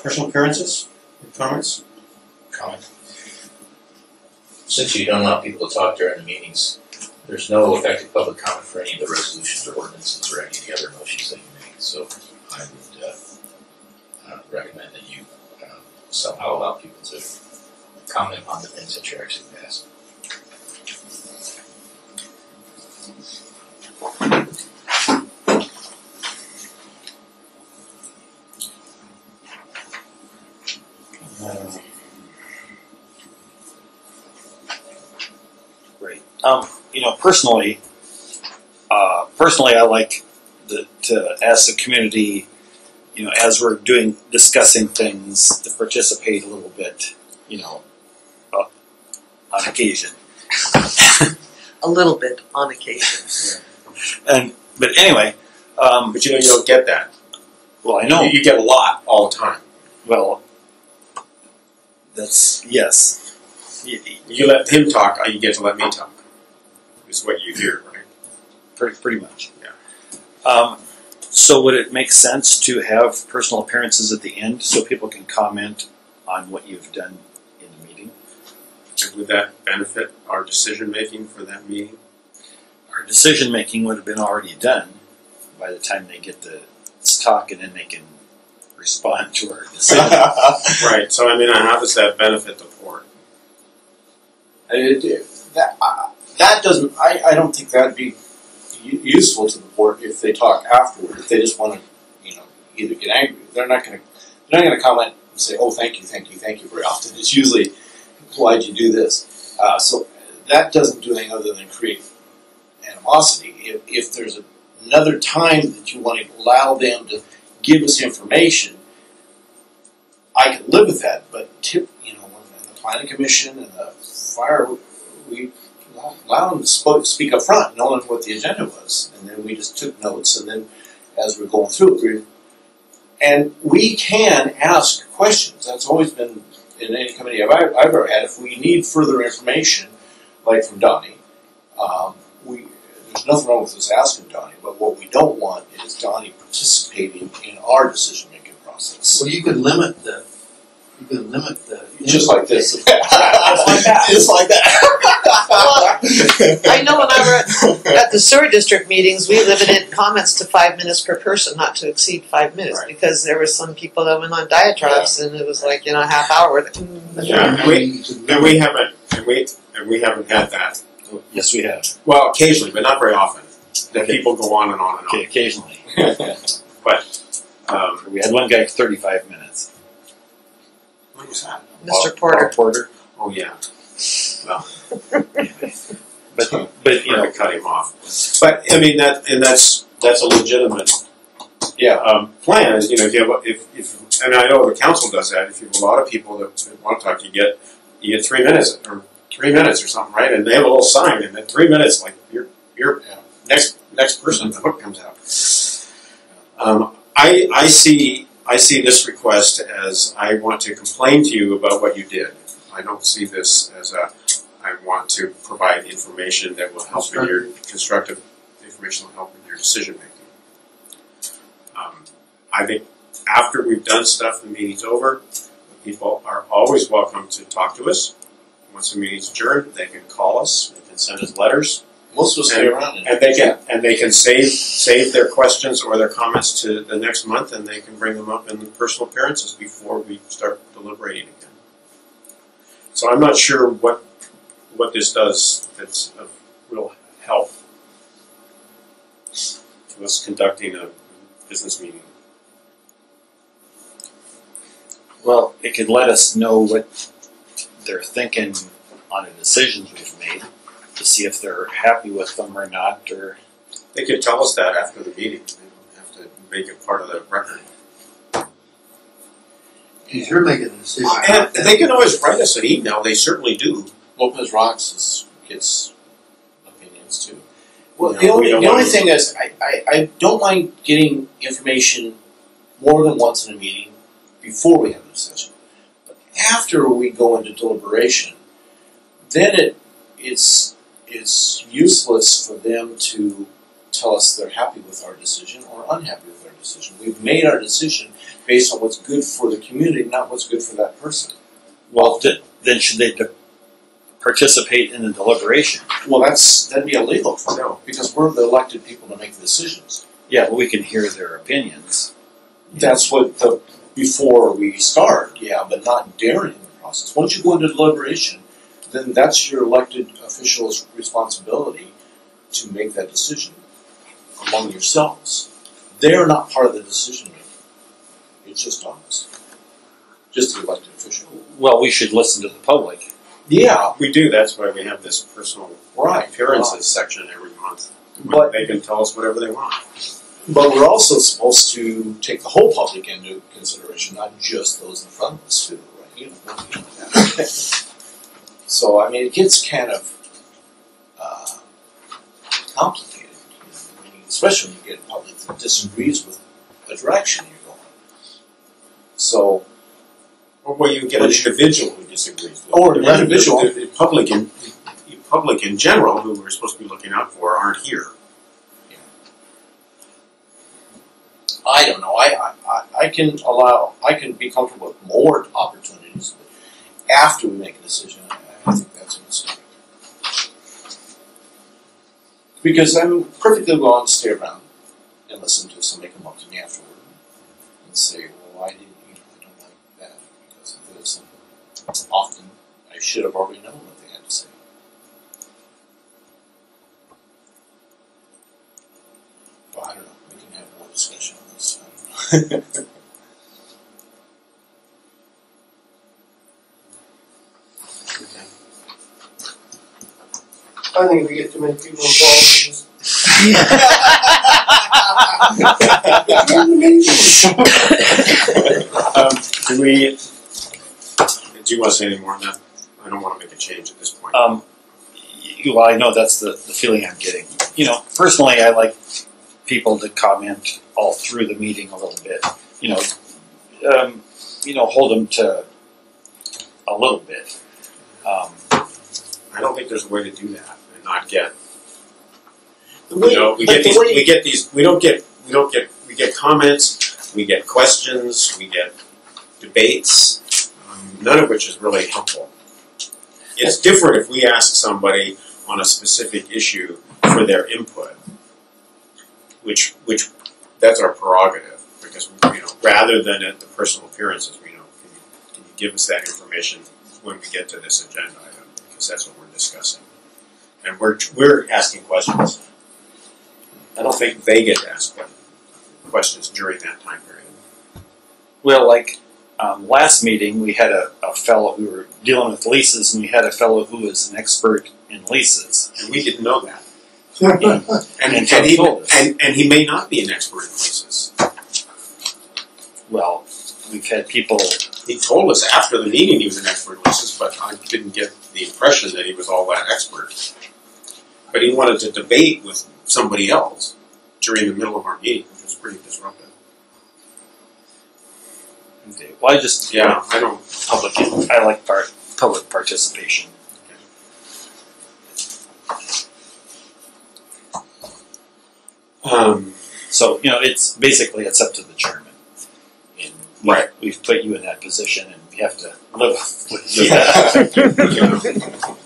Personal appearances? Comments? Comment. Since you don't allow people to talk during the meetings, there's no effective public comment for any of the resolutions or ordinances or any of the other motions that you make. So I would recommend that you somehow allow people to comment on the things that you're actually passing. Right. You know, personally, I like to ask the community, you know, as we're discussing things, to participate a little bit, you know, on occasion. A little bit on occasion. But anyway, But you know, you don't get that. well, I know. You get a lot all the time. Well, that's yes. You let him talk, you get to let me talk. Is what you hear, right? Pretty much. Yeah. So would it make sense to have personal appearances at the end so people can comment on what you've done in the meeting? Would that benefit our decision making for that meeting? Our decision making would have been already done by the time they get to talk, and then they can respond to our decision. Right. So I mean, how does that benefit the board? That doesn't. I don't think that'd be useful to the board if they talk afterward. If they just want to, you know, either get angry, they're not going to comment and say, "Oh, thank you very often." It's usually, "Why'd you do this?" So that doesn't do anything other than create animosity. If there's another time that you want to allow them to give us information, I can live with that. But you know, when the planning commission and the fire, we allow them to speak up front, knowing what the agenda was, and then we just took notes. And then, as we're going through it, we can ask questions. That's always been in any committee I've ever had. If we need further information, like from Donnie, there's nothing wrong with us asking Donnie. But what we don't want is Donnie participating in our decision-making process. Well, you could limit the. Just like this. Just like that. Just like that. Well, I know when I were at the sewer district meetings, we limited comments to 5 minutes per person, not to exceed 5 minutes, Right. because there were some people that went on diatribes, and it was like, you know, a half hour. Yeah, we haven't had that. Yes, we have. Well, occasionally, but not very often. That people go on and on and Okay, on. occasionally. But We had one guy 35 minutes. what was that? Mr. Porter. Porter. Oh yeah. Well, But you I know, cut him off. But I mean that's a legitimate plan. Is, you know, if and I know the council does that. If you have a lot of people that want to talk, you get 3 minutes or 3 minutes or something, right? And they have a little sign, and at 3 minutes, like your next person, the hook comes out. I see this request as I want to complain to you about what you did. I don't see this as I want to provide information that will help in your constructive information will help in your decision making. I think after we've done stuff, the meeting's over. People are always welcome to talk to us. Once the meeting's adjourned, they can call us. They can send us letters. Most of us stay around. And they can save their questions or their comments to the next month, and they can bring them up in personal appearances before we start deliberating again. So I'm not sure what this does that's of real help to us conducting a business meeting. well, it could let us know what they're thinking on the decisions we've made, to see if they're happy with them or not, or They could tell us that after the meeting. They don't have to make it part of the record. Because you're making a decision. And they can always write us an email. They certainly do. Lopez Rocks gets opinions too. Well, You know, the only thing is, I don't mind getting information more than once in a meeting before we have a decision. But after we go into deliberation, then it's useless for them to tell us they're happy with our decision or unhappy with our decision. We've made our decision based on what's good for the community, not what's good for that person. Well, then should they participate in the deliberation? Well, that'd be illegal, no, because we're the elected people to make the decisions. Yeah, but we can hear their opinions. That's what before we start, yeah, but not during the process. Once you go into deliberation, then that's your elected official's responsibility to make that decision among yourselves. They're not part of the decision making. It's just us. Just the elected official. Well, we should listen to the public. Yeah, We do, that's why we have this personal right. appearances section every month. But- They can tell us whatever they want. But we're also supposed to take the whole public into consideration, not just those in front of us too, right? You know, so, I mean, it gets kind of complicated, you know, especially when you get a public that disagrees with the direction you're going. So, Or where you get an individual who disagrees with Or it. an individual. The public in general, who we're supposed to be looking out for, aren't here. I don't know. I can be comfortable with more opportunities, but after we make a decision, I think that's a mistake. Because I'm perfectly willing to stay around and listen to somebody come up to me afterward and say, "Well, I don't like that because of this." And often, I should have already known what they had to say. Well, I don't know. We can have more discussion on this. I don't know. I think if we get too many people involved, it's Do you want to say any more on that? I don't want to make a change at this point. Well, I know that's the feeling I'm getting. You know, personally, I like people to comment all through the meeting a little bit. Hold them to a little bit. I don't think there's a way to do that and not get. The way- We but get the way- we get these. We get comments. We get questions. We get debates. None of which is really helpful. It's different if we ask somebody on a specific issue for their input, which that's our prerogative, because rather than at the personal appearances, can you give us that information when we get to this agenda item, because that's what we're discussing, and we're asking questions. I don't think they get to ask questions during that time period. Well, like last meeting, we had a fellow, we were dealing with leases, and we had a fellow who was an expert in leases. And we didn't know that. And he, told us. and he may not be an expert in leases. Well, we've had people. He told us after the meeting he was an expert in leases, but I didn't get the impression that he was all that expert. But he wanted to debate with somebody else during the middle of our meeting, which was pretty disruptive. Well, I just I don't. I like public participation. So it's basically it's up to the chairman. And Right. We've put you in that position, and you have to live with Yeah. that.